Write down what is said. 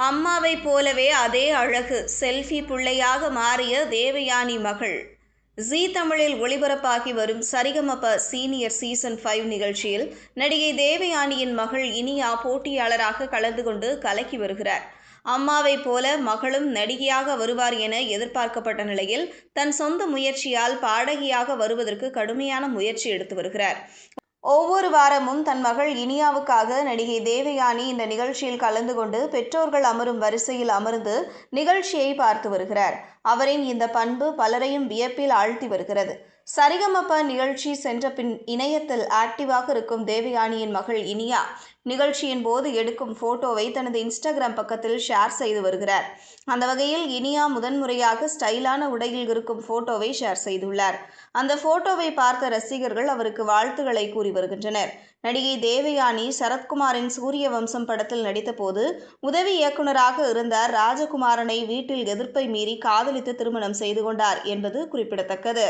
அம்மாவைப் போலவே அதே அழகு செல்ஃபி புள்ளையாக மாறிய தேவயானி மகள். ஜீ தமிழில் ஒளிபரப்பாகி வரும் சரிகமப சீனியர் சீசன் 5 நிகழ்ச்சியில் நடிகை தேவயானியின் மகள் இனியா போட்டியாளராக கலந்து கொண்டு கலக்கி வருகிறார். அம்மாவைப் போல மகளும் நடிகையாக வருவார் என எதிர்பார்க்கப்பட்ட நிலையில் தன் சொந்த முயற்சியால் பாடகியாக வருவதற்கு கடுமையான முயற்சி எடுத்து வருகிறார். ஒவ்வொரு வாரமும் தன் மகள் இனியாவுக்காக நடிகை தேவயானி இந்த நிகழ்ச்சியில் கலந்து கொண்டு பெற்றோர்கள் அமரும் வரிசையில் அமர்ந்து நிகழ்ச்சியை பார்த்து வருகிறார். அவரின் இந்த பண்பு பலரையும் வியப்பில் ஆழ்த்தி வருகிறது. சரிகமப நிகழ்ச்சி சென்ற பின் இணையத்தில் ஆக்டிவாக இருக்கும் தேவயானியின் மகள் இனியா நிகழ்ச்சியின் போது எடுக்கும் போட்டோவை தனது இன்ஸ்டாகிராம் பக்கத்தில் ஷேர் செய்து வருகிறார். அந்த வகையில் இனியா முதன்முறையாக ஸ்டைலான உடையில் இருக்கும் போட்டோவை ஷேர் செய்துள்ளார். அந்த போட்டோவை பார்த்த ரசிகர்கள் அவருக்கு வாழ்த்துக்களை கூறி வருகின்றனர். நடிகை தேவயானி சரத்குமாரின் சூரிய வம்சம் படத்தில் நடித்தபோது உதவி இயக்குநராக இருந்த ராஜகுமாரனை வீட்டில் எதிர்ப்பை மீறி காதலித்து திருமணம் செய்து கொண்டார் என்பது குறிப்பிடத்தக்கது.